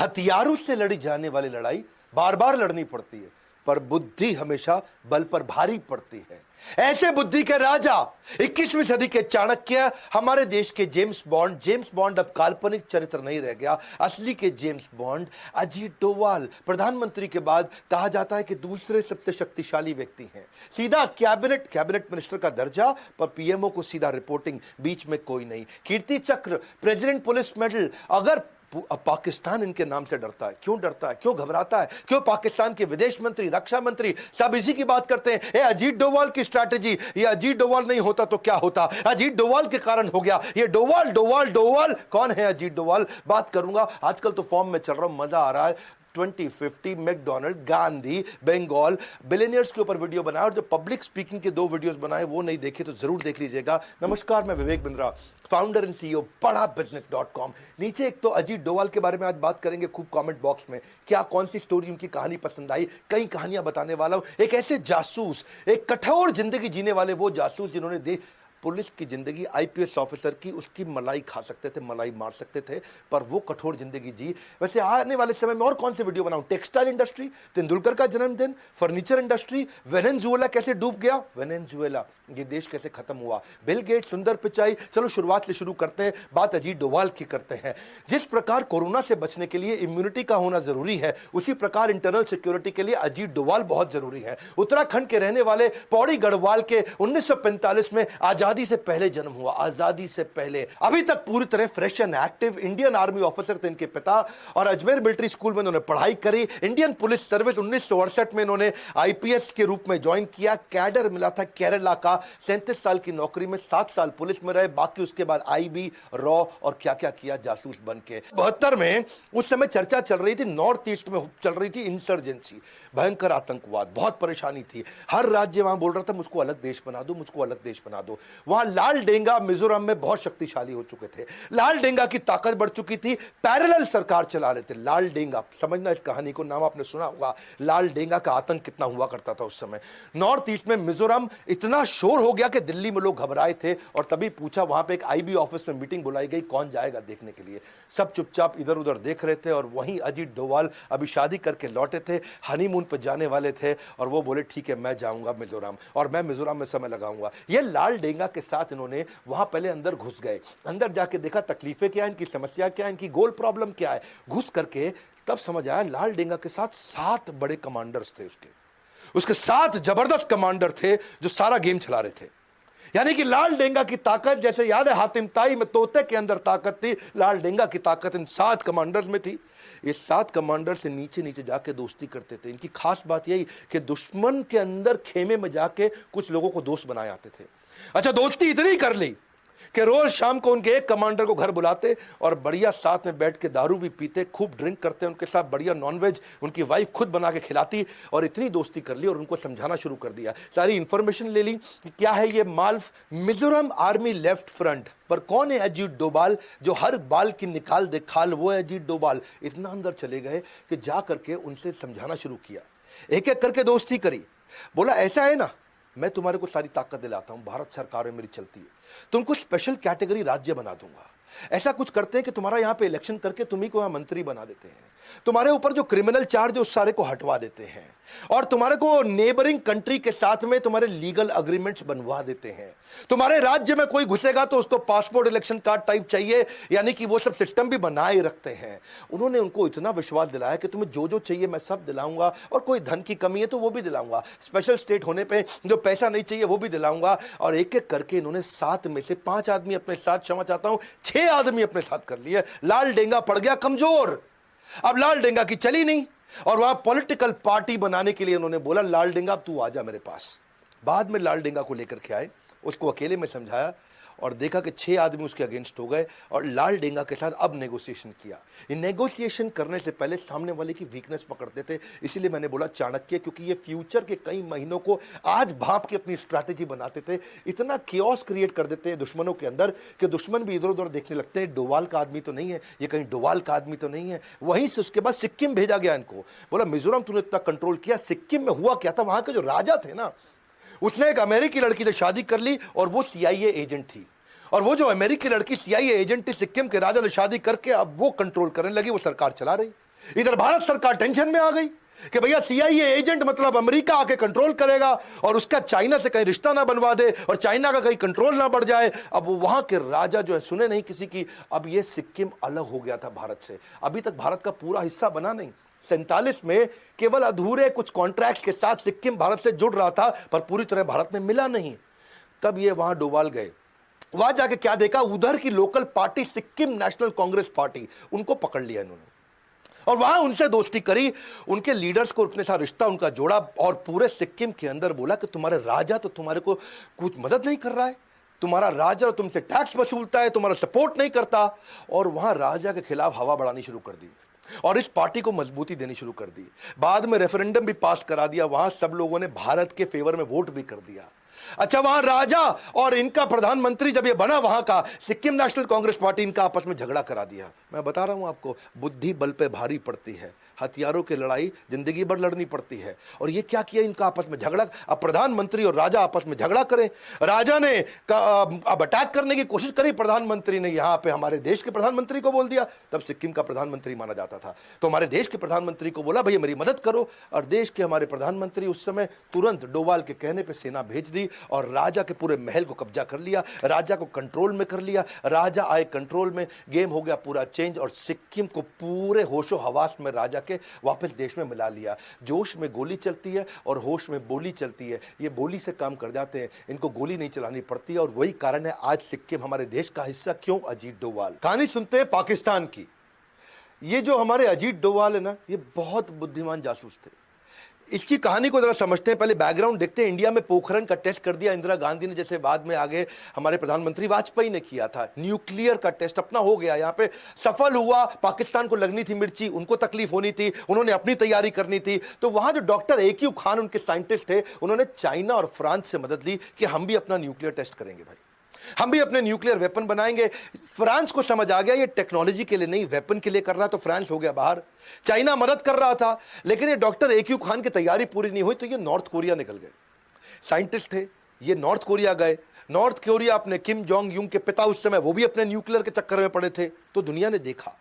हथियारों से लड़ी जाने वाली लड़ाई बार बार लड़नी पड़ती है, पर बुद्धि हमेशा बल पर भारी पड़ती है। ऐसे बुद्धि के राजा 21वीं सदी के चाणक्य, हमारे देश के जेम्स बॉन्ड अब काल्पनिक चरित्र नहीं रह गया, असली के जेम्स बॉन्ड अजीत डोवाल प्रधानमंत्री के बाद कहा जाता है कि दूसरे सबसे शक्तिशाली व्यक्ति हैं। सीधा कैबिनेट मिनिस्टर का दर्जा, पर पीएमओ को सीधा रिपोर्टिंग, बीच में कोई नहीं। कीर्ति चक्र, प्रेसिडेंट पुलिस मेडल। अगर पाकिस्तान इनके नाम से डरता है, क्यों डरता है, क्यों घबराता है, क्यों पाकिस्तान के विदेश मंत्री, रक्षा मंत्री सब इसी की बात करते हैं। ये अजीत डोवाल की स्ट्रैटेजी, ये अजीत डोवाल नहीं होता तो क्या होता, अजीत डोवाल के कारण हो गया ये। डोवाल कौन है अजीत डोवाल, बात करूंगा। आजकल तो फॉर्म में चल रहा हूं, मजा आ रहा है। 2050 मैकडॉनल्ड, गांधी, बंगाल, बिलियनियर्स के ऊपर वीडियो बनाया, और जो पब्लिक स्पीकिंग के 2 वीडियोस बनाए वो नहीं देखे तो जरूर देख लीजिएगा। नमस्कार, मैं Vivek Bindra, founder and CEO बड़ाबिजनेस.com। नीचे एक तो अजीत डोवाल के बारे में आज बात करेंगे खूब कमेंट बॉक्स में, क्या कौन सी स्टोरी उनकी कहानी पसंद आई, कई कहानियां बताने वाला हूं। एक ऐसे जासूस, एक कठोर जिंदगी जीने वाले वो जासूस जिन्होंने पुलिस की जिंदगी, आईपीएस ऑफिसर की, उसकी मलाई खा सकते थे, मलाई मार सकते थे, पर वो कठोर जिंदगी जी। वैसे आने वाले समय में और कौन से वीडियो बनाऊं, टेक्सटाइल इंडस्ट्री, तेंदुलकर का जन्मदिन, फर्नीचर इंडस्ट्री, वेनेजुएला कैसे डूब गया, वेनेजुएला ये देश कैसे खत्म हुआ, बिल गेट, सुंदर पिचाई। चलो शुरुआत से शुरू करते हैं, बात अजीत डोवाल की करते हैं। जिस प्रकार कोरोना से बचने के लिए इम्यूनिटी का होना जरूरी है, उसी प्रकार इंटरनल सिक्योरिटी के लिए अजीत डोवाल बहुत जरूरी है। उत्तराखंड के रहने वाले पौड़ी गढ़वाल के 1945 में आजादी से पहले जन्म हुआ, आजादी से पहले, अभी तक पूरी तरह fresh and active. Indian army officer थे इनके पिता, और अजमेर मिलिट्री स्कूल में इन्होंने पढ़ाई करी। इंडियन पुलिस सर्विस 1968 में इन्होंने आईपीएस के रूप में ज्वाइन किया। कैडर मिला था केरला का, 37 साल की नौकरी में 7 साल पुलिस में रहे, बाकी उसके बाद आईबी, रॉ और क्या क्या किया जासूस बन के। 72 में उस समय चर्चा चल रही थी, नॉर्थ ईस्ट में चल रही थी इंसर्जेंसी, भयंकर आतंकवाद, बहुत परेशानी थी। हर राज्य वहां बोल रहा था मुझको अलग देश बना दो, मुझको अलग देश बना दो। वहां लाल डेंगा मिजोरम में बहुत शक्तिशाली हो चुके थे, लाल डेंगा की ताकत बढ़ चुकी थी, पैरेलल सरकार चला रहे थे। लाल डेंगा, समझना इस कहानी को, नाम आपने सुना होगा, लाल डेंगा का आतंक कितना हुआ करता था उस समय। नॉर्थ ईस्ट में मिजोरम इतना शोर हो गया कि दिल्ली में लोग घबराए थे, और तभी पूछा, वहां पे एक आईबी ऑफिस में मीटिंग बुलाई गई, कौन जाएगा देखने के लिए। सब चुपचाप इधर उधर देख रहे थे, और वहीं अजीत डोवाल अभी शादी करके लौटे थे, हनीमून पर जाने वाले थे, और वो बोले ठीक है मैं जाऊंगा मिजोरम, और मैं मिजोरम में समय लगाऊंगा। ये लाल डेंगा के साथ इन्होंने वहां पहले अंदर घुस गए, अंदर जाके देखा तकलीफें क्या है, इनकी समस्या क्या है, इनकी गोल प्रॉब्लम क्या है। घुस करके तब समझ आया लाल डेंगा के साथ 7 बड़े कमांडर्स थे, उसके 7 जबरदस्त कमांडर थे जो सारा गेम चला रहे थे। यानी कि लाल डेंगा की ताकत, जैसे याद है हातिम ताई में तोते के अंदर ताकत थी, लाल डेंगा की ताकत इन 7 कमांडर्स में थी। ये 7 कमांडर से नीचे नीचे जाके दोस्ती करते थे। इनकी खास बात यही कि दुश्मन के अंदर खेमे में जाके कुछ लोगों को दोस्त बनाए आते थे। अच्छा, दोस्ती इतनी कर ली कि रोज शाम को उनके एक कमांडर को घर बुलाते और बढ़िया साथ में बैठ के दारू भी पीते, खूब ड्रिंक करते, उनके साथ बढ़िया नॉनवेज उनकी वाइफ खुद बना के खिलाती, और इतनी दोस्ती कर ली और उनको समझाना शुरू कर दिया। सारी इंफॉर्मेशन ले ली कि क्या है ये माल्फ। मिजोरम आर्मी लेफ्ट फ्रंट पर कौन है अजीत डोवाल, जो हर बाल की निकाल दे खाल, वो है अजीत डोवाल। इतना अंदर चले गए कि जा करके उनसे समझाना शुरू किया, एक एक करके दोस्ती करी। बोला ऐसा है ना, मैं तुम्हारे को सारी ताकत दिलाता हूं, भारत सरकार में मेरी चलती है, तुमको स्पेशल कैटेगरी राज्य बना दूंगा। ऐसा कुछ करते हैं कि तुम्हारा यहां पे इलेक्शन करके तुम्ही को यहां मंत्री बना देते हैं, तुम्हारे ऊपर जो क्रिमिनल चार्ज है उस सारे को हटवा देते हैं, और तुम्हारे को नेबरिंग कंट्री के साथ में तुम्हारे लीगल अग्रीमेंट्स बनवा देते हैं। तुम्हारे राज्य में कोई घुसेगा तो उसको पासपोर्ट इलेक्शन कार्ड टाइप चाहिए, यानी कि वो सब सिस्टम भी बनाए रखते हैं। उन्होंने उनको इतना विश्वास दिलाया कि तुम्हें जो जो चाहिए मैं सब दिलाऊंगा, और कोई धन की कमी है तो वो भी दिलाऊंगा, स्पेशल स्टेट होने पे जो पैसा नहीं चाहिए वो भी दिलाऊंगा। और एक एक करके इन्होंने 7 में से 5 आदमी अपने साथ, क्षमा चाहता हूं 6 आदमी अपने साथ कर लिए। लाल डेंगा पड़ गया कमजोर, अब लाल डेंगा की चली नहीं, और वहां पॉलिटिकल पार्टी बनाने के लिए उन्होंने बोला लाल डेंगा अब तू आजा मेरे पास। बाद में लाल डेंगा को लेकर के आए, उसको अकेले में समझाया, और देखा कि 6 आदमी उसके अगेंस्ट हो गए, और लाल डेंगा के साथ अब नेगोशिएशन किया। ये नेगोशिएशन करने से पहले सामने वाले की वीकनेस पकड़ते थे, इसीलिए मैंने बोला चाणक्य, क्योंकि ये फ्यूचर के कई महीनों को आज भाप के अपनी स्ट्रैटेजी बनाते थे। इतना कियोस क्रिएट कर देते हैं दुश्मनों के अंदर कि दुश्मन भी इधर उधर देखने लगते हैं, डोवाल का आदमी तो नहीं है ये, कहीं डोवाल का आदमी तो नहीं है। वहीं से उसके बाद सिक्किम भेजा गया इनको, बोला मिजोरम तूने इतना कंट्रोल किया, सिक्किम में हुआ क्या था, वहां के जो राजा थे ना, उसने एक अमेरिकी लड़की से शादी कर ली, और वो CIA एजेंट थी, और वो जो अमेरिकी लड़की CIA एजेंट थी, सिक्किम के राजा ने शादी करके अब वो कंट्रोल करने लगी, वो सरकार चला रही। इधर भारत सरकार टेंशन में आ गई कि भैया सीआईए एजेंट मतलब अमेरिका आके कंट्रोल करेगा और उसका चाइना से कहीं रिश्ता ना बनवा दे और चाइना का कहीं कंट्रोल ना बढ़ जाए। अब वहां के राजा जो है सुने नहीं किसी की। अब ये सिक्किम अलग हो गया था भारत से, अभी तक भारत का पूरा हिस्सा बना नहीं। 47 में केवल अधूरे कुछ कॉन्ट्रैक्ट के साथ सिक्किम भारत से जुड़ रहा था, पर पूरी तरह भारत में मिला नहीं। तब ये वहां डोवाल गए, वहां जाके क्या देखा, उधर की local party Sikkim national Congress party, उनको पकड़ लिया इन्होंने और वहां उनसे दोस्ती करी, उनके लीडर्स को अपने साथ रिश्ता उनका जोड़ा और पूरे सिक्किम के अंदर बोला कि तुम्हारे राजा तो तुम्हारे को कुछ मदद नहीं कर रहा है, तुम्हारा राजा तुमसे टैक्स वसूलता है, तुम्हारा सपोर्ट नहीं करता। और वहां राजा के खिलाफ हवा बढ़ानी शुरू कर दी और इस पार्टी को मजबूती देनी शुरू कर दी। बाद में रेफरेंडम भी पास करा दिया, वहां सब लोगों ने भारत के फेवर में वोट भी कर दिया। अच्छा, वहां राजा और इनका प्रधानमंत्री जब ये बना वहां का सिक्किम नेशनल कांग्रेस पार्टी, इनका आपस में झगड़ा करा दिया। मैं बता रहा हूं आपको, बुद्धि बल पे भारी पड़ती है, हथियारों की लड़ाई जिंदगी भर लड़नी पड़ती है। और ये क्या किया, इनका आपस में झगड़ा। अब प्रधानमंत्री और राजा आपस में झगड़ा करें, राजा ने अब अटैक करने की कोशिश करी, प्रधानमंत्री ने यहां पे हमारे देश के प्रधानमंत्री को बोल दिया। तब सिक्किम का प्रधानमंत्री माना जाता था, तो हमारे देश के प्रधानमंत्री को बोला भैया मेरी मदद करो। और देश के हमारे प्रधानमंत्री उस समय तुरंत डोवाल के कहने पर सेना भेज दी और राजा के पूरे महल को कब्जा कर लिया, राजा को कंट्रोल में कर लिया। राजा आए कंट्रोल में, गेम हो गया पूरा चेंज और सिक्किम को पूरे होशो हवास में राजा के वापस देश में मिला लिया। जोश में गोली चलती है और होश में बोली चलती है, ये बोली से काम कर जाते हैं, इनको गोली नहीं चलानी पड़ती है। और वही कारण है आज सिक्किम हमारे देश का हिस्सा क्यों। अजीत डोवाल कहानी सुनते हैं पाकिस्तान की। ये जो हमारे अजीत डोवाल है ना, ये बहुत बुद्धिमान जासूस थे। इसकी कहानी को जरा समझते हैं, पहले बैकग्राउंड देखते हैं। इंडिया में पोखरण का टेस्ट कर दिया इंदिरा गांधी ने, जैसे बाद में आगे हमारे प्रधानमंत्री वाजपेयी ने किया था। न्यूक्लियर का टेस्ट अपना हो गया, यहाँ पे सफल हुआ। पाकिस्तान को लगनी थी मिर्ची, उनको तकलीफ होनी थी, उन्होंने अपनी तैयारी करनी थी। तो वहां जो डॉक्टर AQ खान उनके साइंटिस्ट थे, उन्होंने चाइना और फ्रांस से मदद ली कि हम भी अपना न्यूक्लियर टेस्ट करेंगे भाई, हम भी अपने न्यूक्लियर वेपन बनाएंगे। फ्रांस को समझ आ गया ये टेक्नोलॉजी के लिए नहीं वेपन के लिए कर रहा, तो फ्रांस हो गया बाहर। चाइना मदद कर रहा था, लेकिन ये डॉक्टर AQ खान की तैयारी पूरी नहीं हुई, तो ये नॉर्थ कोरिया निकल गए। साइंटिस्ट थे ये, नॉर्थ कोरिया गए। नॉर्थ कोरिया अपने किम जोंग यूंग के पिता उस समय, वो भी अपने न्यूक्लियर के चक्कर में पड़े थे। तो दुनिया ने देखा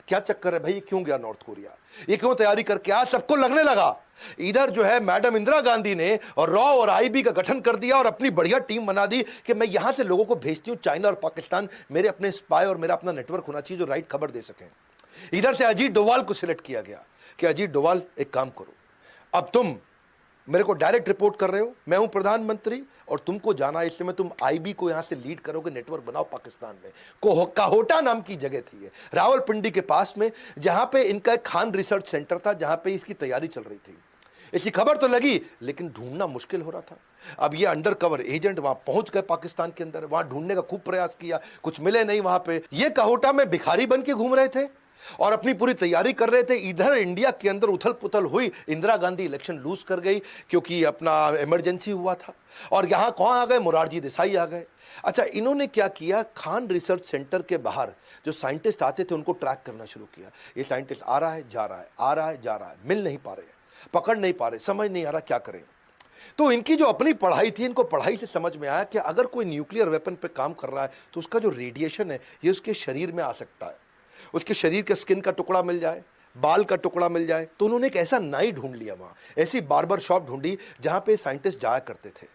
क्या चक्कर है भाई, ये क्यों गया नॉर्थ कोरिया, ये क्यों तैयारी करके आया। सबको लगने लगा इधर जो है मैडम इंदिरा गांधी ने और रॉ और IB का गठन कर दिया और अपनी बढ़िया टीम बना दी कि मैं यहां से लोगों को भेजती हूं चाइना और पाकिस्तान, मेरे अपने स्पाई और मेरा अपना नेटवर्क होना चाहिए जो राइट खबर दे सकें। इधर से अजीत डोवाल को सिलेक्ट किया गया कि अजीत डोवाल एक काम करो, अब तुम मेरे को डायरेक्ट रिपोर्ट कर रहे हो, मैं हूं प्रधानमंत्री और तुमको जाना है, इसलिए तुम IB को यहां से लीड करोगे, नेटवर्क बनाओ पाकिस्तान में। काहोटा नाम की जगह थी ये, रावलपिंडी के पास में, जहां पे इनका एक खान रिसर्च सेंटर था, जहां पे इसकी तैयारी चल रही थी। इसकी खबर तो लगी लेकिन ढूंढना मुश्किल हो रहा था। अब ये अंडर कवर एजेंट वहां पहुंच गए पाकिस्तान के अंदर, वहां ढूंढने का खूब प्रयास किया, कुछ मिले नहीं वहां पे। ये काहोटा में भिखारी बन के घूम रहे थे और अपनी पूरी तैयारी कर रहे थे। इधर इंडिया के अंदर उथल पुथल हुई, इंदिरा गांधी इलेक्शन लूज कर गई क्योंकि अपना इमरजेंसी हुआ था। और यहां कौन आ गए, मोरारजी देसाई आ गए। अच्छा, इन्होंने क्या किया, खान रिसर्च सेंटर के बाहर जो साइंटिस्ट आते थे उनको ट्रैक करना शुरू किया। ये साइंटिस्ट आ रहा है जा रहा है, आ रहा है जा रहा है, मिल नहीं पा रहे, पकड़ नहीं पा रहे, समझ नहीं आ रहा क्या करें। तो इनकी जो अपनी पढ़ाई थी, इनको पढ़ाई से समझ में आया कि अगर कोई न्यूक्लियर वेपन पे काम कर रहा है तो उसका जो रेडिएशन है ये उसके शरीर में आ सकता है, उसके शरीर के स्किन का टुकड़ा मिल जाए, बाल का टुकड़ा मिल जाए। तो उन्होंने एक ऐसा नाई ढूंढ लिया, वहां ऐसी बार्बर शॉप ढूंढी जहां पे साइंटिस्ट जाया करते थे।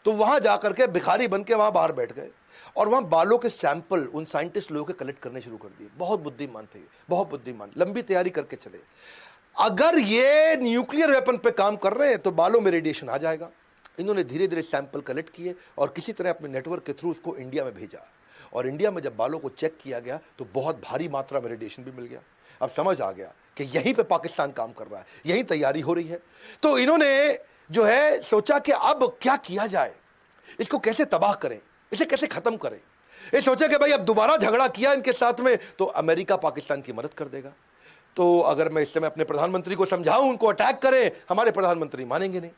तो वहां जाकर के भिखारी बन के वहां बाहर बैठ गए और वहां बालों के सैंपल उन साइंटिस्ट लोगों के कलेक्ट करने शुरू कर दिए। बहुत बुद्धिमान थे, बहुत बुद्धिमान, लंबी तैयारी करके चले। अगर ये न्यूक्लियर वेपन पे काम कर रहे हैं तो बालों में रेडिएशन आ जाएगा। इन्होंने धीरे धीरे सैंपल कलेक्ट किए और किसी तरह अपने नेटवर्क के थ्रू उसको इंडिया में भेजा। और इंडिया में जब बालों को चेक किया गया तो बहुत भारी मात्रा में रेडिएशन भी मिल गया। अब समझ आ गया कि यहीं पे पाकिस्तान काम कर रहा है, यहीं तैयारी हो रही है। तो इन्होंने जो है सोचा कि अब क्या किया जाए, इसको कैसे तबाह करें, इसे कैसे खत्म करें। ये सोचा कि भाई अब दोबारा झगड़ा किया इनके साथ में तो अमेरिका पाकिस्तान की मदद कर देगा। तो अगर मैं इस समय अपने प्रधानमंत्री को समझाऊं उनको अटैक करें, हमारे प्रधानमंत्री मानेंगे नहीं।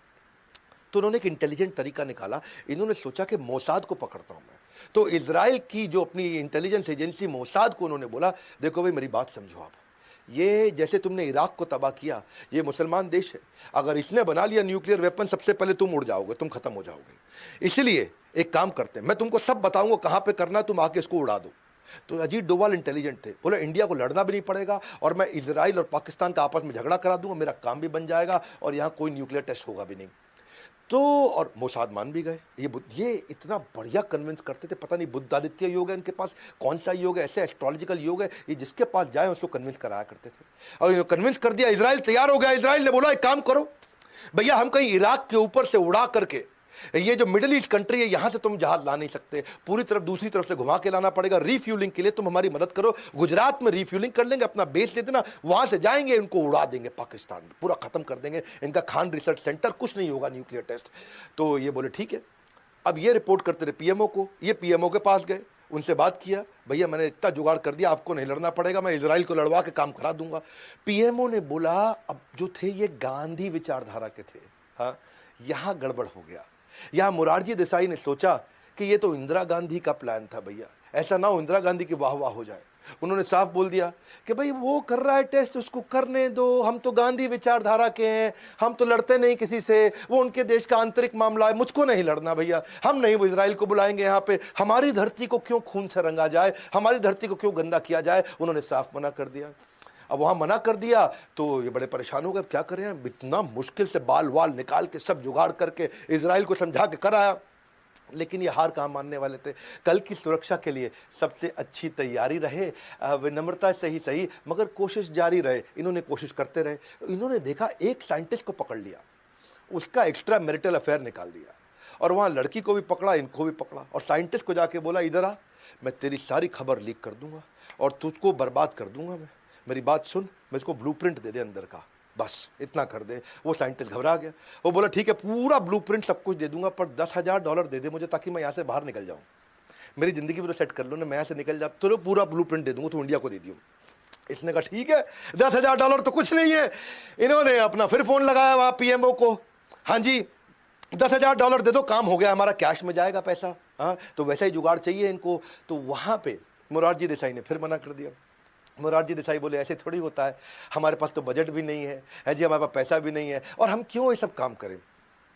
तो उन्होंने एक इंटेलिजेंट तरीका निकाला। इन्होंने सोचा कि मोसाद को पकड़ता हूं मैं। तो इजराइल की जो अपनी इंटेलिजेंस एजेंसी मोसाद को उन्होंने बोला, देखो भाई मेरी बात समझो आप, ये जैसे तुमने इराक को तबाह किया, ये मुसलमान देश है, अगर इसने बना लिया न्यूक्लियर वेपन सबसे पहले तुम उड़ जाओगे, तुम खत्म हो जाओगे। इसलिए एक काम करते हैं, मैं तुमको सब बताऊंगा कहां पे करना, तुम आके इसको उड़ा दो। तो अजीत डोभाल इंटेलिजेंट थे, बोले इंडिया को लड़ना भी नहीं पड़ेगा और मैं इजराइल और पाकिस्तान का आपस में झगड़ा करा दूंगा, मेरा काम भी बन जाएगा और यहाँ कोई न्यूक्लियर टेस्ट होगा भी नहीं। तो और मोसाद मान भी गए। ये इतना बढ़िया कन्विंस करते थे, पता नहीं बुद्धादित्य योग है इनके पास, कौन सा योग है, ऐसे एस्ट्रोलॉजिकल योग है, ये जिसके पास जाए उसको कन्विंस कराया करते थे। और कन्विंस कर दिया, इजराइल तैयार हो गया। इजराइल ने बोला एक काम करो भैया, हम कहीं इराक के ऊपर से उड़ा करके, ये जो मिडिल ईस्ट कंट्री है यहां से तुम जहाज ला नहीं सकते, पूरी तरफ दूसरी तरफ से घुमा के लाना पड़ेगा, रीफ्यूलिंग के लिए तुम हमारी मदद करो, गुजरात में रीफ्यूलिंग कर लेंगे, अपना बेस दे देना, वहां से जाएंगे, इनको उड़ा देंगे पाकिस्तान में, पूरा खत्म कर देंगे इनका खान रिसर्च सेंटर, कुछ नहीं होगा न्यूक्लियर टेस्ट। तो ये बोले ठीक है। अब ये रिपोर्ट करते रहे पीएमओ को, ये पीएमओ के पास गए, उनसे बात किया, भैया मैंने इतना जुगाड़ कर दिया, आपको नहीं लड़ना पड़ेगा, मैं इजराइल को लड़वा के काम करा दूंगा। पीएमओ ने बोला, अब जो थे ये गांधी विचारधारा के थे, हाँ यहां गड़बड़ हो गया। यहां मोरारजी देसाई ने सोचा कि ये तो इंदिरा गांधी का प्लान था भैया, ऐसा ना हो इंदिरा गांधी की वाह वाह हो जाए। उन्होंने साफ बोल दिया कि भाई वो कर रहा है टेस्ट, उसको करने दो, हम तो गांधी विचारधारा के हैं, हम तो लड़ते नहीं किसी से, वो उनके देश का आंतरिक मामला है, मुझको नहीं लड़ना भैया, हम नहीं वो इजराइल को बुलाएंगे यहाँ पे, हमारी धरती को क्यों खून से रंगा जाए, हमारी धरती को क्यों गंदा किया जाए। उन्होंने साफ मना कर दिया। अब वहां मना कर दिया तो ये बड़े परेशान हो गए, क्या कर रहे हैं, इतना मुश्किल से बाल वाल निकाल के सब जुगाड़ करके इजराइल को समझा के कराया, लेकिन ये हार कहाँ मानने वाले थे। कल की सुरक्षा के लिए सबसे अच्छी तैयारी रहे, विनम्रता से ही सही मगर कोशिश जारी रहे। इन्होंने कोशिश करते रहे। इन्होंने देखा एक साइंटिस्ट को पकड़ लिया, उसका एक्स्ट्रा मैरिटल अफेयर निकाल दिया और वहाँ लड़की को भी पकड़ा, इनको भी पकड़ा और साइंटिस्ट को जाके बोला इधर आ, मैं तेरी सारी खबर लीक कर दूंगा और तुझको बर्बाद कर दूंगा, मैं मेरी बात सुन, मैं इसको ब्लूप्रिंट दे दे अंदर का, बस इतना कर दे। वो साइंटिस्ट घबरा गया, वो बोला ठीक है पूरा ब्लूप्रिंट सब कुछ दे दूंगा पर $10,000 दे दे मुझे, ताकि मैं यहाँ से बाहर निकल जाऊँ, मेरी जिंदगी भी तो सेट कर लो ना, मैं यहाँ से निकल जाता तो पूरा ब्लूप्रिंट दे दूंगा, तो इंडिया को दे दियो। इसने कहा ठीक है, $10,000 तो कुछ नहीं है। इन्होंने अपना फिर फोन लगाया वहाँ पीएमओ को, हाँ जी $10,000 दे दो, काम हो गया हमारा, कैश में जाएगा पैसा, हाँ तो वैसा ही जुगाड़ चाहिए इनको। तो वहाँ पे मोरारजी देसाई ने फिर मना कर दिया। मोरारजी देसाई बोले ऐसे थोड़ी होता है, हमारे पास तो बजट भी नहीं है जी, हमारे पास पैसा भी नहीं है, और हम क्यों ये सब काम करें,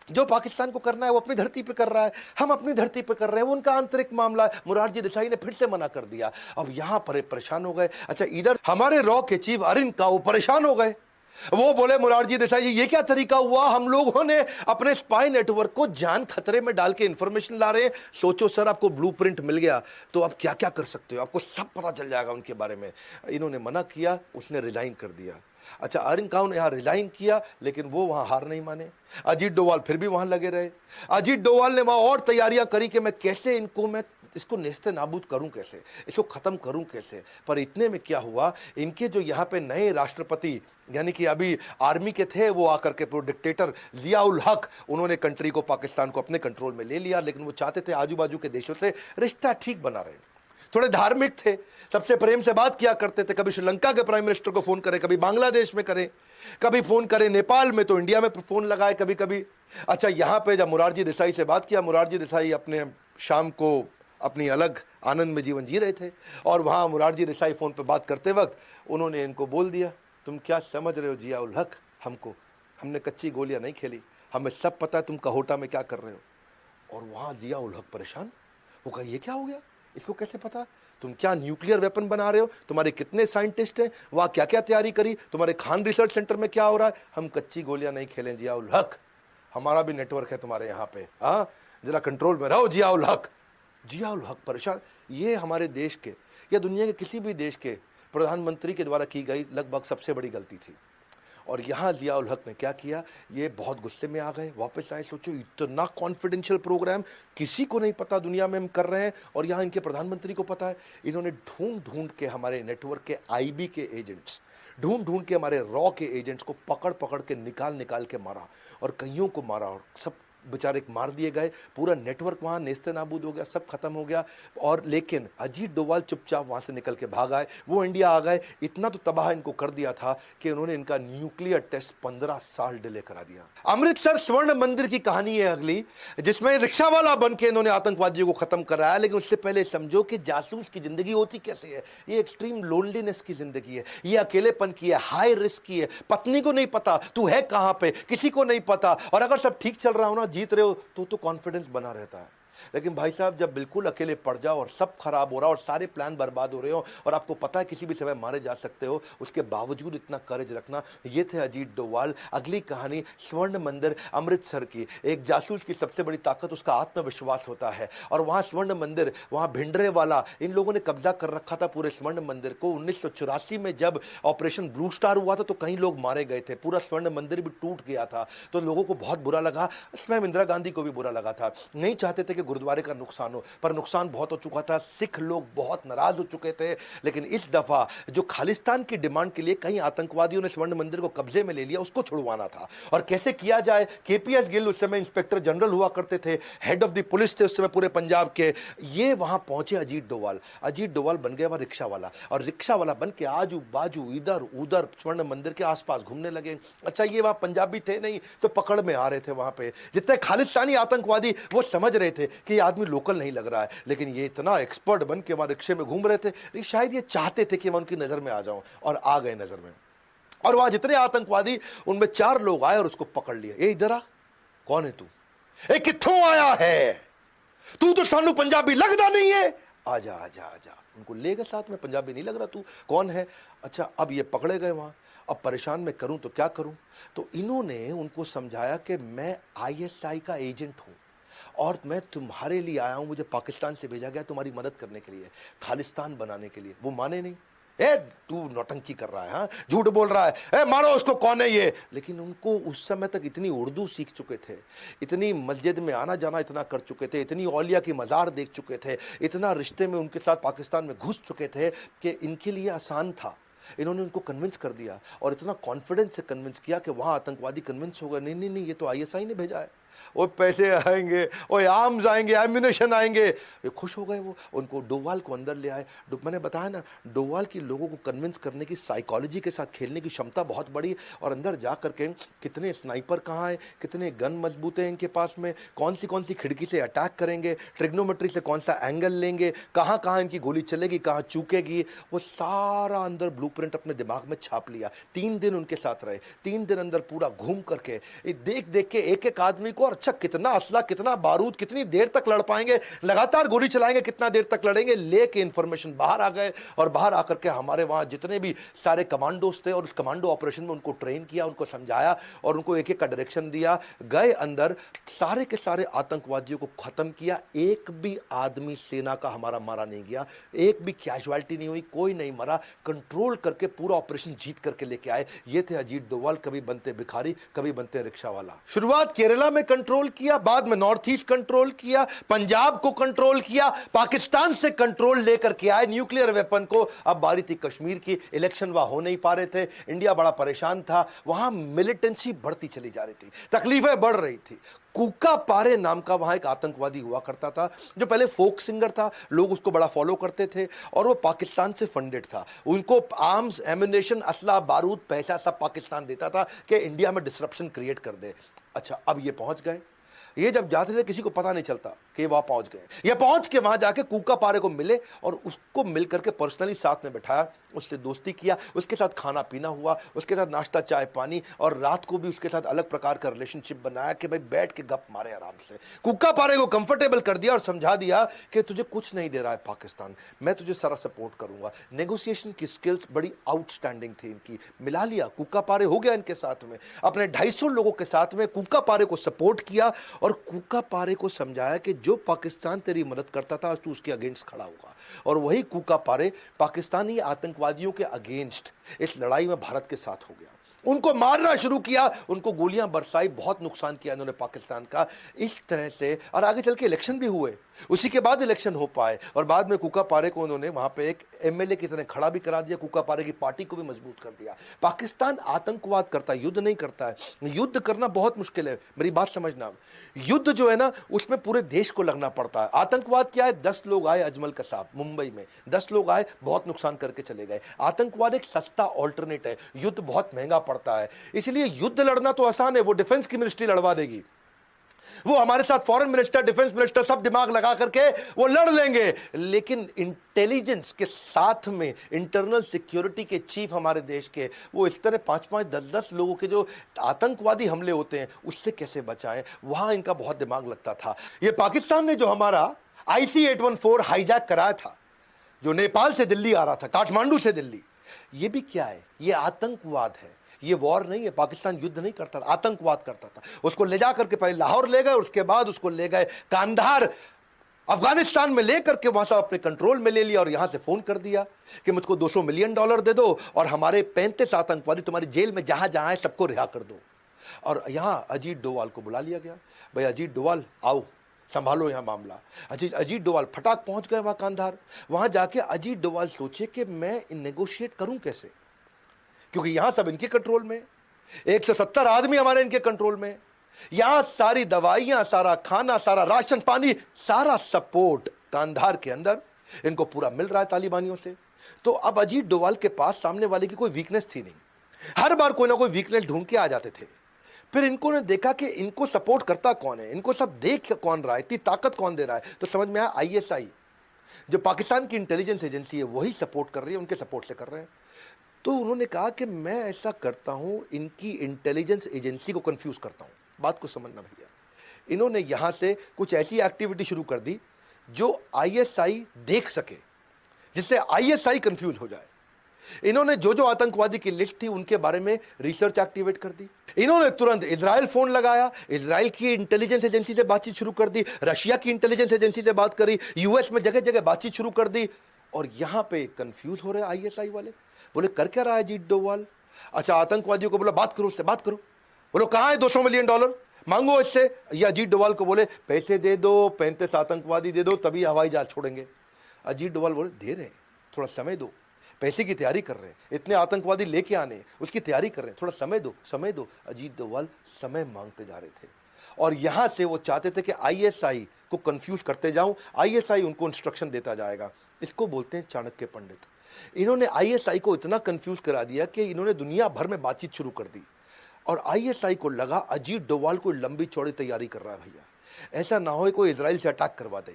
जो पाकिस्तान को करना है वो अपनी धरती पे कर रहा है, हम अपनी धरती पे कर रहे हैं, वो उनका आंतरिक मामला है। मोरारजी देसाई ने फिर से मना कर दिया। अब यहां पर परेशान हो गए। अच्छा इधर हमारे रॉ के चीफ अरिन का वो परेशान हो गए, वो बोले मोरारजी देसाई जी ये क्या तरीका हुआ, हम लोगों ने अपने स्पाई नेटवर्क को जान खतरे में डाल के इंफॉर्मेशन ला रहे हैं, सोचो सर आपको ब्लूप्रिंट मिल गया तो आप क्या क्या कर सकते हो, आपको सब पता चल जाएगा उनके बारे में। इन्होंने मना किया, उसने रिजाइन कर दिया। अच्छा अरिन खान ने यहाँ रिजाइन किया, लेकिन वो वहां हार नहीं माने। अजीत डोभाल फिर भी वहां लगे रहे। अजीत डोभाल ने वहां और तैयारियां करी कि मैं कैसे मैं इसको नेस्ते नाबूद करूं, कैसे इसको खत्म करूं कैसे। पर इतने में क्या हुआ, इनके जो यहाँ पे नए राष्ट्रपति यानी कि अभी आर्मी के थे, वो आकर के पूरे डिक्टेटर जिया उल हक, उन्होंने कंट्री को, पाकिस्तान को अपने कंट्रोल में ले लिया। लेकिन वो चाहते थे आजू बाजू के देशों से रिश्ता ठीक बना रहे, थोड़े धार्मिक थे, सबसे प्रेम से बात किया करते थे, कभी श्रीलंका के प्राइम मिनिस्टर को फोन करें, कभी बांग्लादेश में करें, कभी फोन करें नेपाल में, तो इंडिया में फोन लगाए कभी कभी। अच्छा यहाँ पे जब मोरारजी देसाई से बात किया, मोरारजी देसाई अपने शाम को अपनी अलग आनंद में जीवन जी रहे थे, और वहाँ मोरारजी देसाई फ़ोन पे बात करते वक्त उन्होंने इनको बोल दिया तुम क्या समझ रहे हो जिया उल हक, हमने कच्ची गोलियां नहीं खेली, हमें सब पता है तुम कहोटा में क्या कर रहे हो। और वहाँ जिया उल हक परेशान, वो कहा ये क्या हो गया, इसको कैसे पता, तुम क्या न्यूक्लियर वेपन बना रहे हो, तुम्हारे कितने साइंटिस्ट हैं, वहाँ क्या क्या तैयारी करी, तुम्हारे खान रिसर्च सेंटर में क्या हो रहा है। हम कच्ची गोलियां नहीं खेलें जिया उल हक, हमारा भी नेटवर्क है तुम्हारे यहाँ पे, हाँ जरा कंट्रोल में रहो जिया उल हक। जिया उल हक परेशान। ये हमारे देश के या दुनिया के किसी भी देश के प्रधानमंत्री के द्वारा की गई लगभग सबसे बड़ी गलती थी। और यहाँ जिया उल हक ने क्या किया, ये बहुत गुस्से में आ गए, वापस आए। सोचो इतना कॉन्फिडेंशियल प्रोग्राम किसी को नहीं पता दुनिया में हम कर रहे हैं, और यहाँ इनके प्रधानमंत्री को पता है। इन्होंने ढूंढ ढूंढ के हमारे नेटवर्क के आईबी के एजेंट्स, ढूंढ ढूंढ के हमारे रॉ के एजेंट्स को पकड़ पकड़ के निकाल के मारा, और कईयों को मारा, और सब बेचारे मार दिए गए, पूरा नेटवर्क वहाँ नेस्ते नाबूद हो गया, सब खत्म हो गया। और लेकिन अजीत डोभाल चुपचाप वहाँ से निकल के भाग आए, वो इंडिया आ गए। इतना तो तबाह इनको कर दिया था कि उन्होंने इनका न्यूक्लियर टेस्ट 15 साल डिले करा दिया। अमृतसर स्वर्ण मंदिर की कहानी है अगली, जिसमें रिक्शा वाला बन के इन्होंने आतंकवादियों को खत्म कराया। लेकिन उससे पहले समझो कि जासूस की जिंदगी होती कैसे है। ये एक्सट्रीम लोनलीनेस की जिंदगी है, ये अकेलेपन की है, हाई रिस्क की है। पत्नी को नहीं पता तू है कहाँ पे, किसी को नहीं पता, और अगर सब ठीक चल रहा हो ना, जीत रहे हो, तो कॉन्फिडेंस बना रहता है। लेकिन भाई साहब जब बिल्कुल अकेले पड़ जाओ और सब खराब हो रहा और सारे प्लान बर्बाद हो रहे हो और आपको पता है किसी भी समय मारे जा सकते हो, उसके बावजूद इतना करेज रखना, ये थे अजीत डोभाल। अगली कहानी स्वर्ण मंदिर अमृतसर की। एक जासूस की सबसे बड़ी ताकत उसका आत्मविश्वास होता है, और वहां स्वर्ण मंदिर, वहां भिंडरेवाला, इन लोगों ने कब्जा कर रखा था पूरे स्वर्ण मंदिर को। 1984 में जब ऑपरेशन ब्लू स्टार हुआ था तो कई लोग मारे गए थे, पूरा स्वर्ण मंदिर भी टूट गया था, तो लोगों को बहुत बुरा लगा, स्वयं इंदिरा गांधी को भी बुरा लगा था। नहीं चाहते थे कि गुरुद्वारे का नुकसान हो, पर नुकसान बहुत हो चुका था, सिख लोग बहुत नाराज हो चुके थे। लेकिन इस दफा जो खालिस्तान की डिमांड के लिए कई आतंकवादियों ने स्वर्ण मंदिर को कब्जे में ले लिया, उसको छुड़वाना था। और कैसे किया जाए? केपीएस गिल उस समय इंस्पेक्टर जनरल हुआ करते थे, हेड ऑफ द पुलिस थे उस समय पूरे पंजाब के। ये वहां पहुंचे अजीत डोभाल। अजीत डोभाल बन गया वहां रिक्शा वाला, और रिक्शा वाला बन के आजू बाजू इधर उधर स्वर्ण मंदिर के आसपास घूमने लगे। अच्छा, ये वहां पंजाबी थे नहीं तो पकड़ में आ रहे थे। वहां पे जितने खालिस्तानी आतंकवादी, वो समझ रहे थे कि ये आदमी लोकल नहीं लग रहा है, लेकिन ये इतना एक्सपर्ट बन के वहां रिक्शे में घूम रहे थे, लेकिन शायद ये चाहते थे कि मैं उनकी नजर में आ जाऊं, और आ गए नजर में। और वहां जितने आतंकवादी, उनमें 4 लोग आए और उसको पकड़ लिया। ये इधर आ, कौन है तू? ए कित्थों आया है तू? तो सानू पंजाबी लगदा नहीं है, आजा आजा आजा। उनको ले गए साथ में, पंजाबी नहीं लग रहा तू, कौन है? अच्छा, अब ये पकड़े गए वहां। अब परेशान मैं करूं तो क्या करूं? तो इन्होंने उनको समझाया कि मैं आईएसआई का एजेंट हूं और मैं तुम्हारे लिए आया हूं, मुझे पाकिस्तान से भेजा गया तुम्हारी मदद करने के लिए, खालिस्तान बनाने के लिए। वो माने नहीं। ए तू नौटंकी कर रहा है, हाँ झूठ बोल रहा है, ए मारो उसको, कौन है ये? लेकिन उनको उस समय तक इतनी उर्दू सीख चुके थे, इतनी मस्जिद में आना जाना इतना कर चुके थे, इतनी औलिया की मज़ार देख चुके थे, इतना रिश्ते में उनके साथ पाकिस्तान में घुस चुके थे कि इनके लिए आसान था। इन्होंने उनको कन्विंस कर दिया, और इतना कॉन्फिडेंस से कन्विंस किया कि वहाँ आतंकवादी कन्विंस हो गए, नहीं नहीं नहीं, ये तो आईएसआई ने भेजा है, वो पैसे आएंगे, वो आर्म्स आएंगे, एम्यूनेशन आएंगे। ये खुश हो गए। वो उनको डोभाल को अंदर ले आए। मैंने बताया ना, डोभाल की लोगों को कन्विंस करने की, साइकोलॉजी के साथ खेलने की क्षमता बहुत बड़ी। और अंदर जा करके कितने स्नाइपर कहाँ हैं, कितने गन मजबूत हैं इनके पास में, कौन सी खिड़की से अटैक करेंगे, ट्रिग्नोमेट्री से कौन सा एंगल लेंगे, कहाँ कहाँ इनकी गोली चलेगी, कहाँ चूकेगी, वो सारा अंदर ब्लूप्रिंट अपने दिमाग में छाप लिया। 3 दिन उनके साथ रहे, 3 दिन अंदर पूरा घूम करके देख देख के एक एक आदमी को, अच्छा कितना असला, कितना बारूद, कितनी देर तक लड़ पाएंगे, लगातार गोली चलाएंगे, कितना देर तक लड़ेंगे, लेके इंफॉर्मेशन बाहर आ गए। और बाहर आकर के हमारे वहां जितने भी सारे कमांडोज थे, और उस कमांडो ऑपरेशन में उनको ट्रेन किया, उनको समझाया और उनको एक एक का डायरेक्शन दिया। गए अंदर, सारे के सारे आतंकवादियों को खत्म किया। एक भी आदमी सेना का हमारा मारा नहीं गया, एक भी कैजुअलिटी नहीं हुई, कोई नहीं मरा। कंट्रोल करके पूरा ऑपरेशन जीत करके लेके आए। ये थे अजीत डोभाल, कभी बनते भिखारी, कभी बनते रिक्शा वाला। शुरुआत केरला में कंट्रोल किया, बाद में नॉर्थ ईस्ट कंट्रोल किया, पंजाब को कंट्रोल किया, पाकिस्तान से कंट्रोल लेकर के आए न्यूक्लियर वेपन को। अब बारी थी कश्मीर की। इलेक्शन वहां हो नहीं पा रहे थे, इंडिया बड़ा परेशान था, वहां मिलिटेंसी बढ़ती चली जा रही थी, तकलीफें बढ़ रही थी। कूका पारे नाम का वहां एक आतंकवादी हुआ करता था, जो पहले फोक सिंगर था, लोग उसको बड़ा फॉलो करते थे, और वो पाकिस्तान से फंडेड था। उनको आर्म्स, एम्यूनेशन, असला, बारूद, पैसा सब पाकिस्तान देता था कि इंडिया में डिसरप्शन क्रिएट कर दे। अच्छा, अब ये पहुंच गए। ये जब जाते थे किसी को पता नहीं चलता कि वहां पहुंच गए। ये पहुंच के वहां जाके कूका पारे को मिले और उसको मिल करके पर्सनली साथ में बैठाया, उससे दोस्ती किया, उसके साथ खाना पीना हुआ, उसके साथ नाश्ता चाय पानी, और रात को भी उसके साथ अलग प्रकार का रिलेशनशिप बनाया कि भाई बैठ के गप मारे आराम से। कूका पारे को कंफर्टेबल कर दिया और समझा दिया कि तुझे कुछ नहीं दे रहा है पाकिस्तान, मैं तुझे सारा सपोर्ट करूंगा। नेगोशिएशन की स्किल्स बड़ी आउटस्टैंडिंग थी इनकी। मिला लिया, कूका पारे हो गया इनके साथ में, अपने 250 लोगों के साथ में कूका पारे को सपोर्ट किया, और कूका पारे को समझाया कि जो पाकिस्तान तेरी मदद करता था, तू उसके अगेंस्ट खड़ा होगा। और वही कूका पारे पाकिस्तानी आतंकवादियों के अगेंस्ट इस लड़ाई में भारत के साथ हो गया। उनको मारना शुरू किया, उनको गोलियां बरसाई, बहुत नुकसान किया इन्होंने पाकिस्तान का। इस तरह से, और आगे चल के इलेक्शन भी हुए, उसी के बाद इलेक्शन हो पाए, और बाद में कूका पारे को उन्होंने वहां पे एक एमएलए की तरह खड़ा भी करा दिया, कूका पारे की पार्टी को भी मजबूत कर दिया। पाकिस्तान आतंकवाद करता है, युद्ध नहीं करता है। युद्ध करना बहुत मुश्किल है, मेरी बात समझना। युद्ध जो है ना, उसमें पूरे देश को लगना पड़ता है। आतंकवाद क्या है? 10 लोग आए अजमल कसाब मुंबई में, 10 लोग आए, बहुत नुकसान करके चले गए। आतंकवाद एक सस्ता ऑल्टरनेट है, युद्ध बहुत महंगा पड़ता है। इसलिए युद्ध लड़ना तो आसान है, वो डिफेंस की मिनिस्ट्री लड़वा देगी, वो हमारे साथ फॉरेन मिनिस्टर, डिफेंस मिनिस्टर सब दिमाग लगा करके वो लड़ लेंगे, लेकिन इंटेलिजेंस के साथ में इंटरनल सिक्योरिटी के चीफ हमारे देश के, वो इस तरह 5-5, 10-10 लोगों के जो आतंकवादी हमले होते हैं उससे कैसे बचाएं, वहां इनका बहुत दिमाग लगता था। ये पाकिस्तान ने जो हमारा IC-814 हाईजैक कराया था, जो नेपाल से दिल्ली आ रहा था, काठमांडू से दिल्ली, ये भी क्या है? ये आतंकवाद है। ये वॉर नहीं है, पाकिस्तान युद्ध नहीं करता था, आतंकवाद करता था। उसको ले जाकर के पहले लाहौर ले गए, उसके बाद उसको ले गए कांधार अफगानिस्तान में लेकर के वहां से अपने कंट्रोल में ले लिया और यहां से फोन कर दिया कि मुझको $200 मिलियन दे दो और हमारे 35 आतंकवादी तुम्हारी जेल में जहां जहां है सबको रिहा कर दो। और यहां अजीत डोवाल को बुला लिया गया, भाई अजीत डोवाल आओ, संभालो यहां मामला। अजीत डोवाल फटाक पहुंच गए वहां कांधार। वहां जाके अजीत डोवाल सोचे कि मैं नेगोशिएट करूं कैसे, क्योंकि यहां सब इनके कंट्रोल में, 170 आदमी हमारे इनके कंट्रोल में, यहां सारी दवाइयां, सारा खाना, सारा राशन पानी, सारा सपोर्ट कांधार के अंदर इनको पूरा मिल रहा है तालिबानियों से। तो अब अजीत डोवाल के पास सामने वाले की कोई वीकनेस थी नहीं, हर बार कोई ना कोई वीकनेस ढूंढ के आ जाते थे। फिर इनको ने देखा कि इनको सपोर्ट करता कौन है, इनको सब देख कौन रहा है, इतनी ताकत कौन दे रहा है, तो समझ में आया ISI जो पाकिस्तान की इंटेलिजेंस एजेंसी है वही सपोर्ट कर रही है, उनके सपोर्ट से कर रहे हैं। तो उन्होंने कहा कि मैं ऐसा करता हूं, इनकी इंटेलिजेंस एजेंसी को कंफ्यूज करता हूं। बात को समझना भैया, इन्होंने यहां से कुछ ऐसी एक्टिविटी शुरू कर दी जो ISI देख सके, जिससे ISI कंफ्यूज हो जाए। इन्होंने जो जो आतंकवादी की लिस्ट थी उनके बारे में रिसर्च एक्टिवेट कर दी। इन्होंने तुरंत इजराइल फोन लगाया, इजराइल की इंटेलिजेंस एजेंसी से बातचीत शुरू कर दी, रशिया की इंटेलिजेंस एजेंसी से बात करी, US में जगह जगह बातचीत शुरू कर दी। और यहां पे कंफ्यूज हो रहे ISI वाले, बोले कर क्या रहा है अजीत डोवाल? अच्छा, आतंकवादियों को बोला बात करो, उससे बात करो। बोलो कहां है $200 मिलियन मांगो इससे। ये अजीत डोवाल को बोले पैसे दे दो, 35 आतंकवादी दे दो, तभी हवाई जहाज छोड़ेंगे। अजीत डोवाल बोले दे रहे हैं, थोड़ा समय दो, पैसे की तैयारी कर रहे हैं, इतने आतंकवादी लेके आने, उसकी तैयारी कर रहे हैं, थोड़ा समय दो, समय दो। अजीत डोवाल समय मांगते जा रहे थे और यहां से वो चाहते थे कि ISI को कंफ्यूज करते जाऊं, ISI उनको इंस्ट्रक्शन देता जाएगा। इसको बोलते हैं चाणक्य पंडित। इन्होंने ISI को इतना कंफ्यूज करा दिया कि इन्होंने दुनिया भर में बातचीत शुरू कर दी और ISI को लगा अजीत डोवाल कोई लंबी चौड़ी तैयारी कर रहा है भैया, ऐसा ना हो कोई इजराइल से अटैक करवा दे,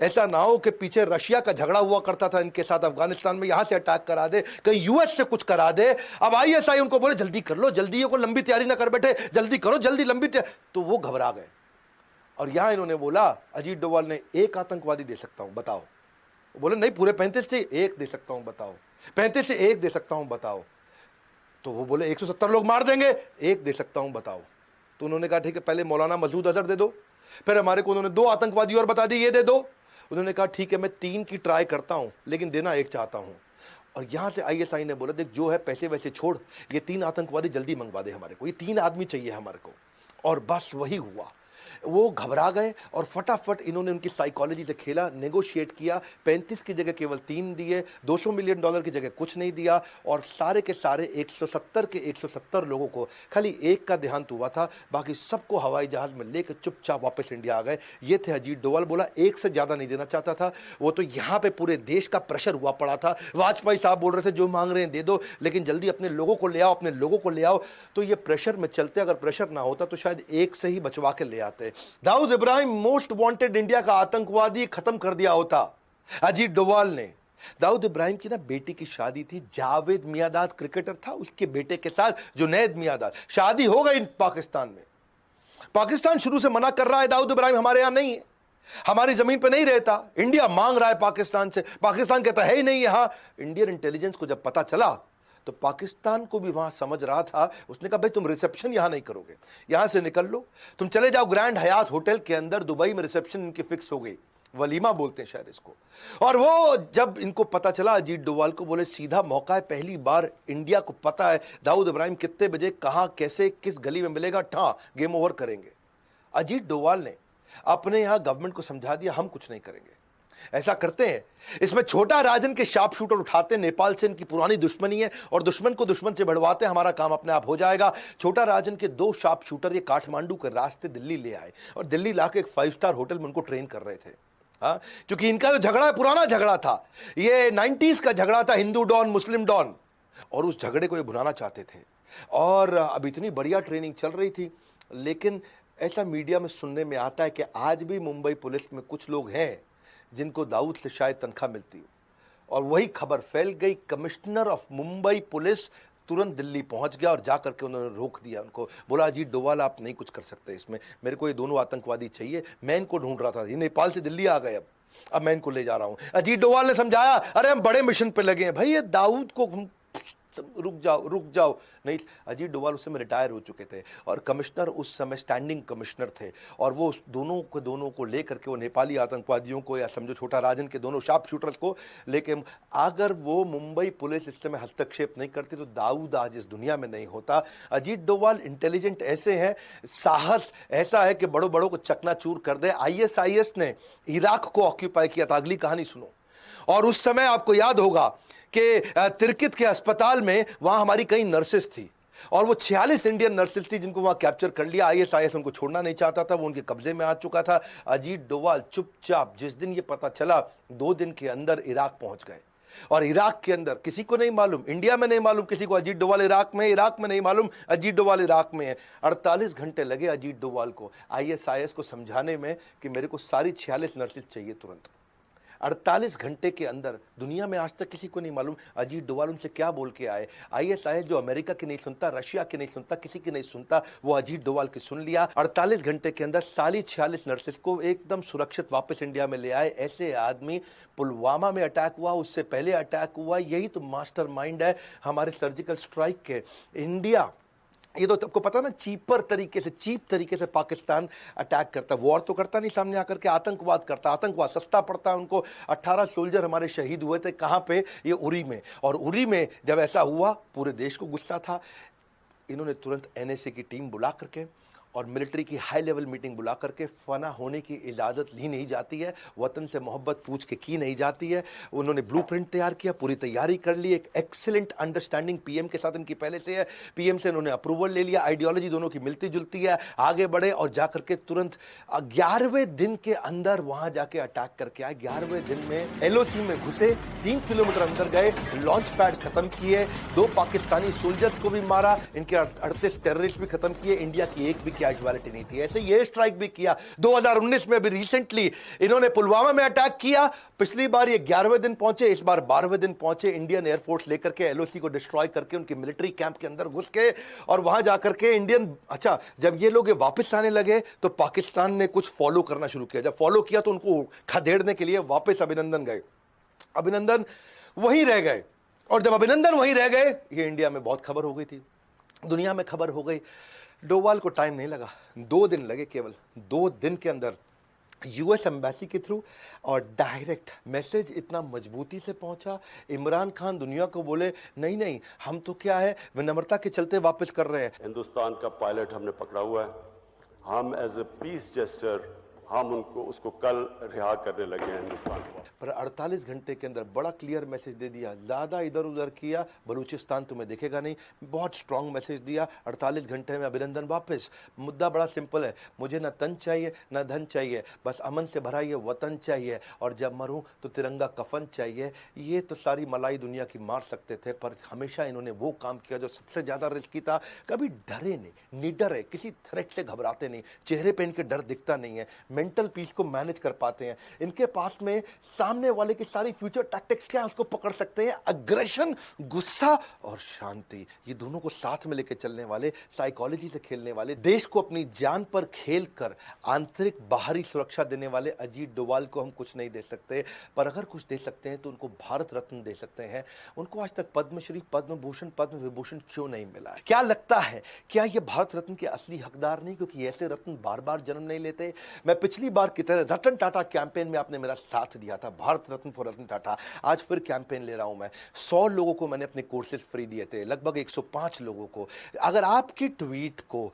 ऐसा ना हो कि पीछे रशिया का झगड़ा हुआ करता था इनके साथ अफगानिस्तान में, यहां से अटैक करा दे, कहीं US से कुछ करा दे। अब ISI उनको बोले जल्दी कर लो, जल्दी, को लंबी तैयारी ना कर बैठे, जल्दी करो, जल्दी लंबी तो वो घबरा गए। और यहां इन्होंने बोला, अजीत डोवाल ने, एक आतंकवादी दे सकता हूं बताओ। बोले नहीं, पूरे 35 से एक दे सकता हूं बताओ, 35 से एक दे सकता हूं बताओ। तो वो बोले 170 लोग मार देंगे, एक दे सकता हूं बताओ। तो उन्होंने कहा ठीक है, पहले मौलाना मसूद अजहर दे दो, फिर हमारे को उन्होंने 2 आतंकवादी और बता दी, ये दे दो। उन्होंने कहा ठीक है, मैं 3 की ट्राई करता हूं, लेकिन देना एक चाहता हूं। और यहां से ISI ने बोला देख जो है पैसे वैसे छोड़, ये 3 आतंकवादी जल्दी मंगवा दे हमारे को, ये 3 आदमी चाहिए हमारे को। और बस वही हुआ, वो घबरा गए और फटाफट इन्होंने उनकी साइकोलॉजी से खेला, नेगोशिएट किया, 35 की जगह केवल 3 दिए, $200 मिलियन की जगह कुछ नहीं दिया। और सारे के सारे 170 के 170 लोगों को खाली एक का देहांत हुआ था, बाकी सबको हवाई जहाज में लेकर चुपचाप वापस इंडिया आ गए। ये थे अजीत डोवाल। बोला एक से ज़्यादा नहीं देना चाहता था वो, तो यहाँ पे पूरे देश का प्रेशर हुआ पड़ा था। वाजपेयी साहब बोल रहे थे जो मांग रहे हैं दे दो, लेकिन जल्दी अपने लोगों को ले आओ, अपने लोगों को ले आओ। तो ये प्रेशर में चलते, अगर प्रेशर ना होता तो शायद एक से ही बचवा के ले आते। Dawood Ibrahim most wanted India का आतंकवादी खत्म कर दिया होता अजीत डोवाल ने। दाऊद इब्राहिम की ना बेटी की शादी थी, जावेद मियांदाद क्रिकेटर था, उसके बेटे के साथ जुनैद मियांदाद, शादी हो गई पाकिस्तान में। पाकिस्तान शुरू से मना कर रहा है दाऊद इब्राहिम हमारे यहां नहीं है, हमारी जमीन पे नहीं रहता। इंडिया मांग रहा है पाकिस्तान से, पाकिस्तान कहता है ही नहीं यहां। इंडियन इंटेलिजेंस को जब पता चला तो पाकिस्तान को भी वहां समझ रहा था, उसने कहा भाई तुम रिसेप्शन यहां नहीं करोगे, यहां से निकल लो, तुम चले जाओ ग्रैंड हयात होटल के अंदर, दुबई में रिसेप्शन इनकी फिक्स हो गई, वलीमा बोलते हैं शायद इसको। और वो जब इनको पता चला अजीत डोवाल को, बोले सीधा मौका है, पहली बार इंडिया को पता है दाऊद इब्राहिम कितने बजे, कहां, कैसे, किस गली में मिलेगा, ठा गेम ओवर करेंगे। अजीत डोवाल ने अपने यहां गवर्नमेंट को समझा दिया हम कुछ नहीं करेंगे, ऐसा करते हैं, इसमें छोटा राजन के शार्प शूटर उठाते, नेपाल से इनकी पुरानी दुश्मनी है और दुश्मन को दुश्मन से बढ़वाते, हमारा काम अपने आप हो जाएगा। छोटा राजन के 2 शार्प शूटर ये काठमांडू के रास्ते दिल्ली ले आए और दिल्ली लाके एक 5 स्टार होटल में उनको ट्रेन कर रहे थे। हाँ, क्योंकि इनका जो झगड़ा है पुराना झगड़ा था, ये 90s का झगड़ा था, हिंदू डॉन मुस्लिम डॉन, और उस झगड़े को ये भुनाना चाहते थे। और अब इतनी बढ़िया ट्रेनिंग चल रही थी, लेकिन ऐसा मीडिया में सुनने में आता है कि आज भी मुंबई पुलिस में कुछ लोग हैं जिनको दाऊद से शायद तनख्वाह मिलती हो, और वही खबर फैल गई। कमिश्नर ऑफ मुंबई पुलिस तुरंत दिल्ली पहुंच गया और जाकर के उन्होंने रोक दिया उनको, बोला अजीत डोवाल आप नहीं कुछ कर सकते इसमें, मेरे को ये दोनों आतंकवादी चाहिए, मैं इनको ढूंढ रहा था, ये नेपाल से दिल्ली आ गए, अब मैं इनको ले जा रहा हूं। अजीत डोवाल ने समझाया अरे हम बड़े मिशन पे लगे हैं भाई, ये दाऊद को रुक जाओ। नहीं, अजीत डोवाल उस समय रिटायर हो चुके थे और कमिश्नर उस समय स्टैंडिंग कमिश्नर थे, और वो उस दोनों को लेकर के वो नेपाली आतंकवादियों को, या समझो छोटा राजन के दोनों शार्प शूटर्स को लेके, अगर वो मुंबई पुलिस इस समय हस्तक्षेप नहीं करती तो दाऊद आज इस दुनिया में नहीं होता। अजीत डोवाल इंटेलिजेंट ऐसे हैं, साहस ऐसा है कि बड़ों बड़ों को चकनाचूर कर दे। ISIS ने इराक को ऑक्यूपाई किया था, अगली कहानी सुनो। और उस समय आपको याद होगा कि तिरकित के अस्पताल में वहां हमारी कई नर्सेस थी, और वो 46 इंडियन नर्सेस थी जिनको वहां कैप्चर कर लिया। ISIS उनको छोड़ना नहीं चाहता था, वो उनके कब्जे में आ चुका था। अजीत डोवाल चुपचाप, जिस दिन ये पता चला 2 दिन के अंदर इराक पहुंच गए, और इराक के अंदर किसी को नहीं मालूम, इंडिया में नहीं मालूम किसी को अजीत डोवाल इराक में नहीं मालूम अजीत डोवाल इराक में है। 48 घंटे लगे अजीत डोवाल को ISIS को समझाने में कि मेरे को सारी 46 नर्सेस चाहिए तुरंत। 48 घंटे के अंदर, दुनिया में आज तक किसी को नहीं मालूम अजीत डोवाल उनसे क्या बोल के आए। ISIS जो अमेरिका की नहीं सुनता, रशिया की नहीं सुनता, किसी की नहीं सुनता, वो अजीत डोवाल की सुन लिया। 48 घंटे के अंदर सारी 46 नर्सेस को एकदम सुरक्षित वापस इंडिया में ले आए। ऐसे आदमी, पुलवामा में अटैक हुआ, उससे पहले अटैक हुआ, यही तो मास्टरमाइंड है हमारे सर्जिकल स्ट्राइक के। इंडिया, ये तो आपको पता ना, चीप तरीके से पाकिस्तान अटैक करता, वॉर तो करता नहीं सामने आकर के, आतंकवाद करता, आतंकवाद सस्ता पड़ता है उनको। 18 सोल्जर हमारे शहीद हुए थे, कहाँ पे, ये उरी में। और उरी में जब ऐसा हुआ पूरे देश को गुस्सा था, इन्होंने तुरंत NSA की टीम बुला करके और मिलिट्री की हाई लेवल मीटिंग बुला करके, फना होने की इजाज़त ली नहीं जाती है, वतन से मोहब्बत पूछ के की नहीं जाती है। उन्होंने ब्लूप्रिंट तैयार किया, पूरी तैयारी कर ली, एक एक्सीलेंट अंडरस्टैंडिंग PM के साथ इनकी पहले से है, PM से इन्होंने अप्रूवल ले लिया, आइडियोलॉजी दोनों की मिलती जुलती है, आगे बढ़े और जाकर के तुरंत 11वें दिन के अंदर वहां जाके अटैक करके आए। 11वें दिन में LOC में घुसे, 3 किलोमीटर अंदर गए, लॉन्च पैड खत्म किए, 2 पाकिस्तानी सोल्जर्स को भी मारा, इनके 38 टेररिस्ट भी खत्म किए, इंडिया की एक भी कैजुअलिटी नहीं थी। ऐसे ये स्ट्राइक भी किया 2019 में, अभी रिसेंटली इन्होंने पुलवामा में अटैक किया। पिछली बार ये 11वें दिन पहुंचे, इस बार 12वें दिन पहुंचे, इंडियन एयरफोर्स लेकर के LOC को डिस्ट्रॉय करके उनकी मिलिट्री कैंप के अंदर घुस के, और वहां जाकर के इंडियन, अच्छा जब ये लोग वापस आने लगे तो पाकिस्तान ने कुछ फॉलो करना शुरू किया। जब फॉलो किया तो उनको खदेड़ने के लिए वापस अभिनंदन गए, अभिनंदन वहीं रह गए, और जब अभिनंदन वहीं रह गए, ये इंडिया में बहुत खबर हो गई थी, दुनिया में खबर हो गई। डोवाल को टाइम नहीं लगा, 2 दिन लगे, केवल 2 दिन के अंदर US एम्बेसी के थ्रू, और डायरेक्ट मैसेज इतना मजबूती से पहुंचा। इमरान खान दुनिया को बोले नहीं नहीं, हम तो क्या है विनम्रता के चलते वापस कर रहे हैं। हिंदुस्तान का पायलट हमने पकड़ा हुआ है, हम एज ए पीस जेस्टर हम उसको कल रिहा करने लगे हैं हिंदुस्तान को। पर 48 घंटे के अंदर बड़ा क्लियर मैसेज दे दिया, ज़्यादा इधर उधर किया, बलूचिस्तान तुम्हें दिखेगा नहीं, बहुत स्ट्रांग मैसेज दिया। 48 घंटे में अभिनंदन वापस। मुद्दा बड़ा सिंपल है, मुझे ना तन चाहिए ना धन चाहिए, बस अमन से भरा ये वतन चाहिए, और जब मरूं तो तिरंगा कफन चाहिए। ये तो सारी मलाई दुनिया की मार सकते थे, पर हमेशा इन्होंने वो काम किया जो सबसे ज़्यादा रिस्की था। कभी डरे नहीं, निडर है, किसी थ्रेट से घबराते नहीं, चेहरे पे इनके डर दिखता नहीं है, मेंटल पीस को मैनेज कर पाते हैं। इनके पास में सामने वाले की सारी फ्यूचर टैक्टिक्स क्या है उसको पकड़ सकते हैं। अग्रेशन, गुस्सा और शांति, ये दोनों को साथ में लेकर चलने वाले, साइकोलॉजी से खेलने वाले, देश को अपनी जान पर खेल कर आंतरिक बाहरी सुरक्षा देने वाले अजीत डोवाल को हम कुछ नहीं दे सकते, पर अगर कुछ दे सकते हैं तो उनको भारत रत्न दे सकते हैं। उनको आज तक पद्मश्री, पद्म भूषण, पद्म विभूषण क्यों नहीं मिला? क्या लगता है, क्या ये भारत रत्न के असली हकदार नहीं? क्योंकि ऐसे रत्न बार बार जन्म नहीं लेते। मैं पिछली बार की तरह रतन टाटा कैंपेन में आपने मेरा साथ दिया था, भारत रत्न फॉर रतन टाटा, आज फिर कैंपेन ले रहा हूं मैं। 100 लोगों को मैंने अपने कोर्सेज फ्री दिए थे, लगभग 105 लोगों को। अगर आपकी ट्वीट को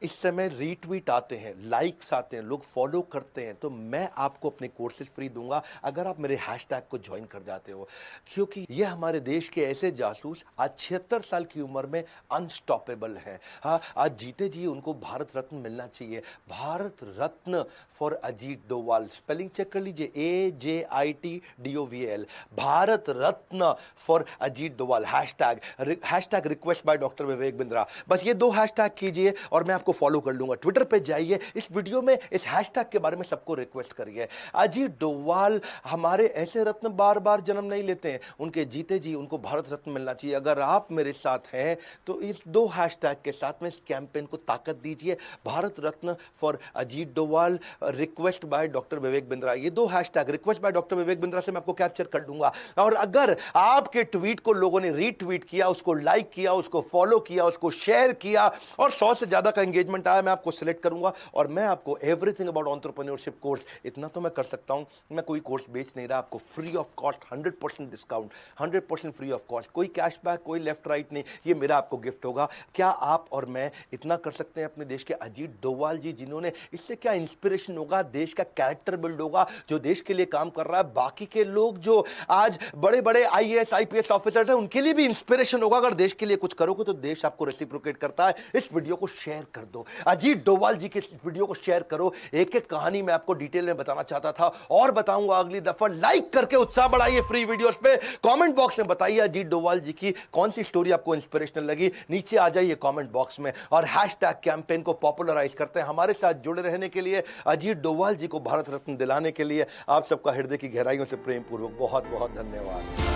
इस समय रीट्वीट आते हैं, लाइक्स आते हैं, लोग फॉलो करते हैं, तो मैं आपको अपने कोर्सेज फ्री दूंगा अगर आप मेरे हैशटैग को ज्वाइन कर जाते हो। क्योंकि ये हमारे देश के ऐसे जासूस आज 76 साल की उम्र में अनस्टॉपेबल हैं। हाँ, आज जीते जी उनको भारत रत्न मिलना चाहिए। Bharat Ratna for Ajit Doval, spelling check कर लीजिए, AJITDOVAL, Bharat Ratna for Ajit Doval. Hashtag request by doctor Vivek Bindra, बस ये 2 हैशटैग कीजिए और मैं आपको आपको फॉलो कर लूंगा। ट्विटर पे जाइए, इस वीडियो में इस हैशटैग के बारे में सबको रिक्वेस्ट करिए। अजीत डोभाल हमारे ऐसे रत्न बार बार जन्म नहीं लेते हैं, उनके जीते जी उनको भारत रत्न मिलना चाहिए। अगर आप मेरे साथ हैं तो इस 2 हैशटैग के साथ में इस कैंपेन को ताकत दीजिए। Bharat Ratna for Ajit Doval, request by doctor Vivek Bindra. ये 2 hashtag request by doctor Vivek Bindra से मैं आपको कैप्चर कर दूंगा। और अगर आपके ट्वीट को लोगों ने रीट्वीट किया, उसको लाइक किया, उसको फॉलो किया, उसको शेयर किया और 100 से ज्यादा का एंगेजमेंट आया, मैं आपको सिलेक्ट करूंगा और मैं आपको एवरीथिंग अबाउट एंटरप्रेन्योरशिप कोर्स, इतना तो मैं कर सकता हूं, मैं कोई कोर्स बेच नहीं रहा, आपको free of cost 100% discount, 100% free of cost, कोई कैशबैक, कोई लेफ्ट राइट नहीं, ये मेरा आपको गिफ्ट होगा। क्या आप और मैं इतना कर सकते हैं अपने देश के अजीत डोभाल जी, जिन्होंने, इससे क्या इंस्पिरेशन होगा, देश का कैरेक्टर बिल्ड होगा, जो देश के लिए काम कर रहा है। बाकी के लोग जो आज बड़े बड़े आईएएस आईपीएस ऑफिसर्स हैं, उनके लिए भी इंस्पिरेशन होगा। अगर देश के लिए कुछ करोगे तो देश आपको रेसिप्रोकेट करता है। इस वीडियो को शेयर कर दो, अजीत डोभाल जी के इस वीडियो को शेयर करो। एक एक कहानी मैं आपको डिटेल में बताना चाहता था और बताऊंगा अगली दफा। लाइक करके उत्साह बढ़ाइए फ्री वीडियोस पे। कमेंट बॉक्स में बताइए अजीत डोभाल जी की कौन सी स्टोरी आपको इंस्पिरेशनल लगी, नीचे आ जाइए कमेंट बॉक्स में और हैशटैग कैंपेन को पॉपुलराइज करते हैं। हमारे साथ जुड़े रहने के लिए, अजीत डोभाल जी को भारत रत्न दिलाने के लिए आप सबका हृदय की गहराइयों से प्रेम पूर्वक बहुत बहुत धन्यवाद।